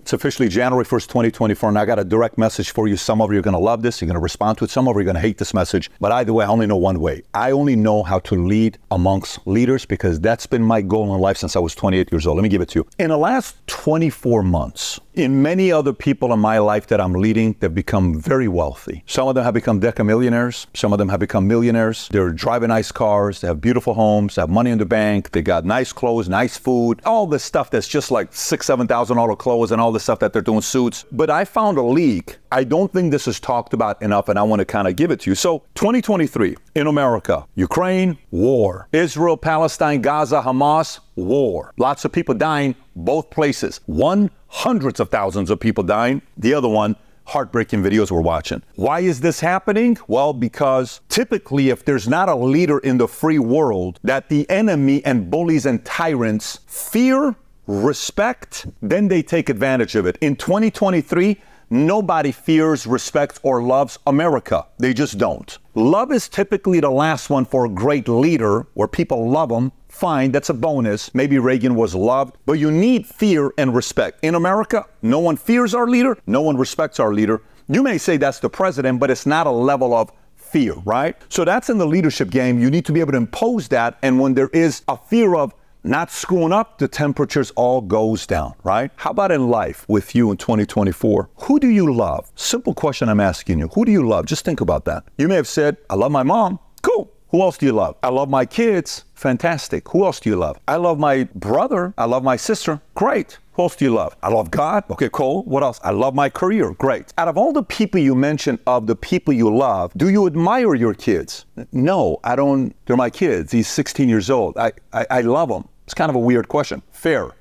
It's officially January 1st, 2024, and I got a direct message for you. Some of you are going to love this. You're going to respond to it. Some of you are going to hate this message. But either way, I only know one way. I only know how to lead amongst leaders because that's been my goal in life since I was 28 years old. Let me give it to you. In the last 24 months, in many other people in my life that I'm leading, they've become very wealthy. Some of them have become decamillionaires. Some of them have become millionaires. They're driving nice cars. They have beautiful homes. They have money in the bank. They got nice clothes, nice food, all this stuff that's just like $6,000, $7,000 clothes and all the stuff that they're doing, suits. But I found a leak. I don't think this is talked about enough, and I want to kind of give it to you. So 2023 in America, Ukraine, war. Israel, Palestine, Gaza, Hamas, war. Lots of people dying, both places. One, hundreds of thousands of people dying. The other one, heartbreaking videos we're watching. Why is this happening? Well, because typically if there's not a leader in the free world that the enemy and bullies and tyrants fear, respect, then they take advantage of it. In 2023, nobody fears, respects, or loves America. They just don't. Love is typically the last one for a great leader where people love them. Fine, that's a bonus. Maybe Reagan was loved, but you need fear and respect. In America, no one fears our leader, no one respects our leader. You may say that's the president, but it's not a level of fear, right? So that's in the leadership game. You need to be able to impose that. And when there is a fear of not screwing up, the temperatures all goes down, right? How about in life with you in 2024? Who do you love? Simple question I'm asking you. Who do you love? Just think about that. You may have said, I love my mom. Cool. Who else do you love? I love my kids. Fantastic. Who else do you love? I love my brother. I love my sister. Great. Who else do you love? I love God. Okay, cool. What else? I love my career. Great. Out of all the people you mentioned, of the people you love, do you admire your kids? No, I don't. They're my kids. He's 16 years old. I love them. It's kind of a weird question. Fair.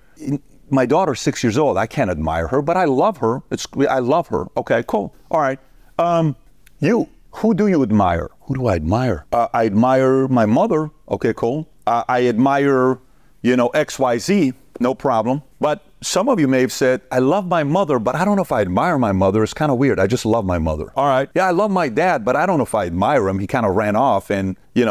My daughter's 6 years old. I can't admire her, but I love her. I love her. Okay, cool. All right. You. Who do you admire? Who do I admire? I admire my mother. Okay, cool. I admire, XYZ. No problem. But some of you may have said, I love my mother, but I don't know if I admire my mother. It's kind of weird. I just love my mother. All right. Yeah, I love my dad, but I don't know if I admire him. He kind of ran off and, he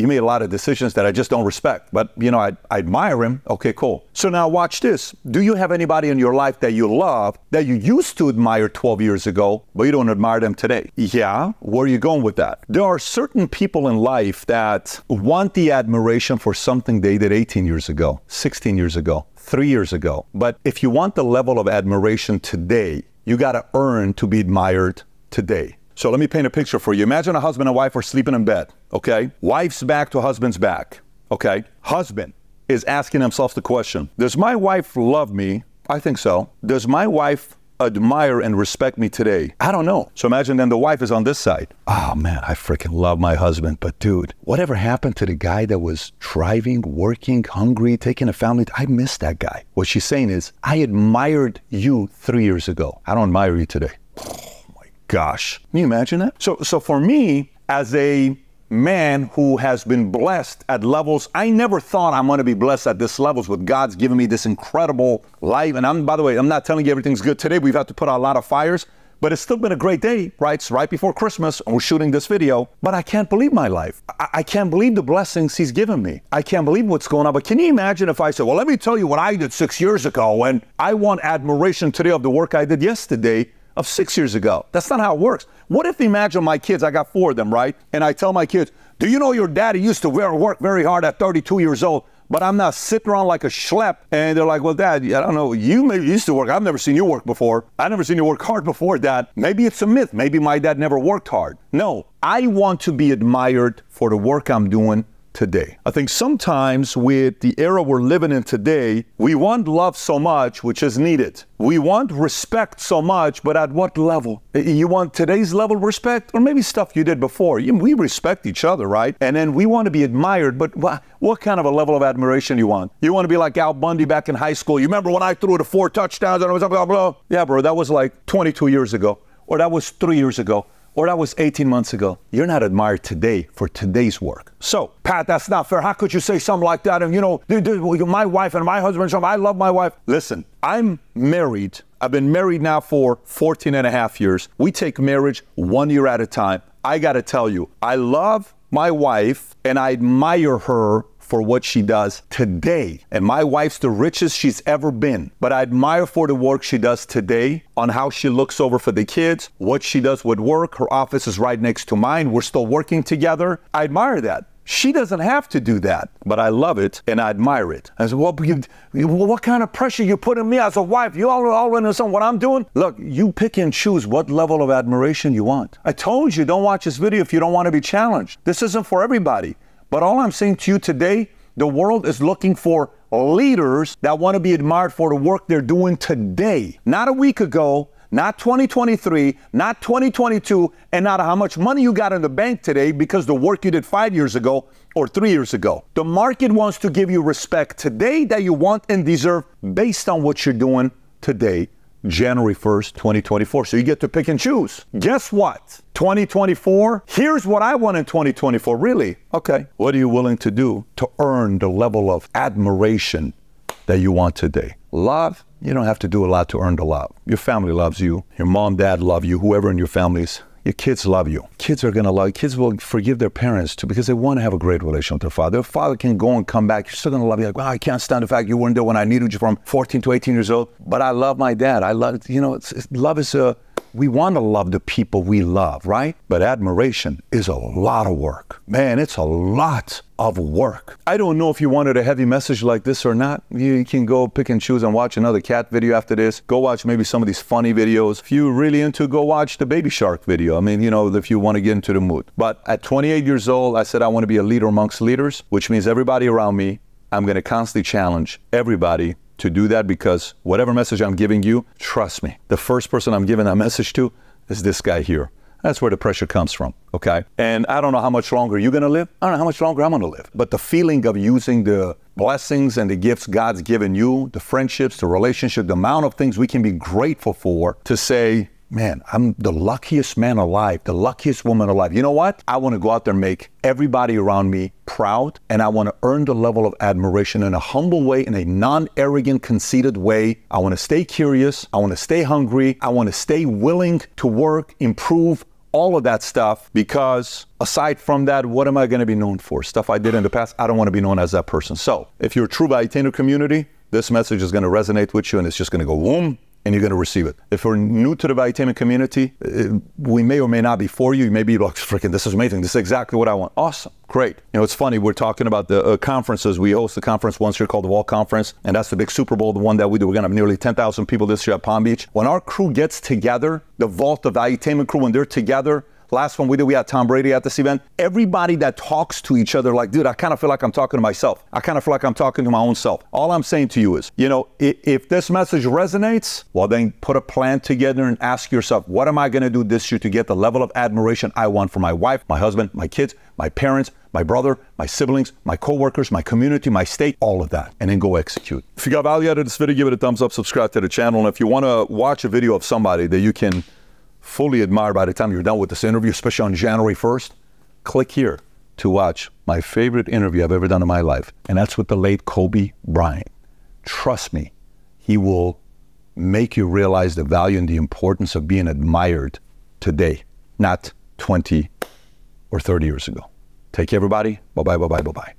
made a lot of decisions that I just don't respect. But, I admire him. Okay, cool. So now watch this. Do you have anybody in your life that you love that you used to admire 12 years ago, but you don't admire them today? Yeah. Where are you going with that? There are certain people in life that want the admiration for something they did 18 years ago, 16 years ago, 3 years ago. But if you want the level of admiration today, you got to earn to be admired today. So let me paint a picture for you. Imagine a husband and wife are sleeping in bed, okay? Wife's back to husband's back, okay? Husband is asking himself the question, does my wife love me? I think so. Does my wife admire and respect me today? I don't know. So imagine then the wife is on this side. Oh man, I freaking love my husband, but dude, whatever happened to the guy that was driving, working, hungry, taking a family? I miss that guy. What she's saying is, I admired you 3 years ago. I don't admire you today. Oh my gosh. Can you imagine that? So for me, as a man who has been blessed at levels I never thought I'm going to be blessed at this levels, with God's given me this incredible life. And by the way, I'm not telling you everything's good today. We've had to put out a lot of fires, but it's still been a great day, right? It's right before Christmas and we're shooting this video, but I can't believe my life. I can't believe the blessings he's given me. I can't believe what's going on. But can you imagine if I said, well, let me tell you what I did 6 years ago, and I want admiration today of the work I did yesterday of 6 years ago? That's not how it works. What if, imagine my kids, I got 4 of them, right? And I tell my kids, do you know your daddy used to work very hard at 32 years old, but I'm not sitting around like a schlep? And they're like, well, Dad, I don't know. You maybe used to work. I've never seen you work before. I've never seen you work hard before, Dad. Maybe it's a myth. Maybe my dad never worked hard. No, I want to be admired for the work I'm doing today. I think sometimes with the era we're living in today, we want love so much, which is needed. We want respect so much, but at what level? You want today's level of respect, or maybe stuff you did before? We respect each other, right? And then we want to be admired, but what kind of a level of admiration you want? You want to be like Al Bundy back in high school. You remember when I threw the 4 touchdowns and I was blah, blah? Yeah, bro, that was like 22 years ago, or that was 3 years ago, or that was 18 months ago. You're not admired today for today's work. So, Pat, that's not fair. How could you say something like that? And my wife and my husband, I love my wife. Listen, I'm married. I've been married now for 14 and a half years. We take marriage 1 year at a time. I got to tell you, I love my wife and I admire her for what she does today. And my wife's the richest she's ever been. But I admire for the work she does today on how she looks over for the kids, what she does with work. Her office is right next to mine. We're still working together. I admire that. She doesn't have to do that, but I love it and I admire it. I said, well, what kind of pressure you put on me as a wife? You already know what I'm doing? Look, you pick and choose what level of admiration you want. I told you, don't watch this video if you don't want to be challenged. This isn't for everybody. But all I'm saying to you today, the world is looking for leaders that want to be admired for the work they're doing today. Not a week ago, not 2023, not 2022, and not how much money you got in the bank today because the work you did 5 years ago or 3 years ago. The market wants to give you respect today that you want and deserve based on what you're doing today, January 1st, 2024. So you get to pick and choose. Guess what? 2024, here's what I want in 2024. Really? Okay. What are you willing to do to earn the level of admiration that you want today? Love, you don't have to do a lot to earn the love. Your family loves you. Your mom, dad love you. Whoever in your families, your kids love you. Kids are going to love you. Kids will forgive their parents too because they want to have a great relation with their father. Their father can go and come back. You're still going to love you. Like, wow, I can't stand the fact you weren't there when I needed you from 14 to 18 years old. But I love my dad. I love, you know, love is we want to love the people we love, right? But admiration is a lot of work. Man, it's a lot of work. I don't know if you wanted a heavy message like this or not. You can go pick and choose and watch another cat video after this. Go watch maybe some of these funny videos. If you're really into, go watch the baby shark video. I mean, you know, if you want to get into the mood. But at 28 years old, I said I want to be a leader amongst leaders, which means everybody around me, I'm going to constantly challenge everybody to do that because whatever message I'm giving you, trust me, the first person I'm giving that message to is this guy here. That's where the pressure comes from, okay? And I don't know how much longer you're gonna live. I don't know how much longer I'm gonna live. But the feeling of using the blessings and the gifts God's given you, the friendships, the relationship, the amount of things we can be grateful for to say, man, I'm the luckiest man alive, the luckiest woman alive. You know what? I want to go out there and make everybody around me proud, and I want to earn the level of admiration in a humble way, in a non-arrogant, conceited way. I want to stay curious. I want to stay hungry. I want to stay willing to work, improve, all of that stuff, because aside from that, what am I going to be known for? Stuff I did in the past, I don't want to be known as that person. So if you're a true Valuetainment community, this message is going to resonate with you, and it's just going to go boom, and you're going to receive it. If you're new to the Valuetainment community, we may or may not be for you. You may be like, freaking, this is amazing. This is exactly what I want. Awesome. Great. You know, it's funny. We're talking about the conferences. We host a conference once year called the Wall Conference, and that's the big Super Bowl, the one that we do. We're going to have nearly 10,000 people this year at Palm Beach. When our crew gets together, the Vault of Valuetainment crew, when they're together, last one we did, we had Tom Brady at this event. Everybody that talks to each other like, dude, I kind of feel like I'm talking to myself. I kind of feel like I'm talking to my own self. All I'm saying to you is, you know, if this message resonates, well, then put a plan together and ask yourself, what am I going to do this year to get the level of admiration I want for my wife, my husband, my kids, my parents, my brother, my siblings, my coworkers, my community, my state, all of that, and then go execute. If you got value out of this video, give it a thumbs up, subscribe to the channel. And if you want to watch a video of somebody that you can fully admire by the time you're done with this interview, especially on January 1st, click here to watch my favorite interview I've ever done in my life. And that's with the late Kobe Bryant. Trust me, he will make you realize the value and the importance of being admired today, not 20 or 30 years ago. Take care, everybody. Bye-bye, bye-bye, bye-bye.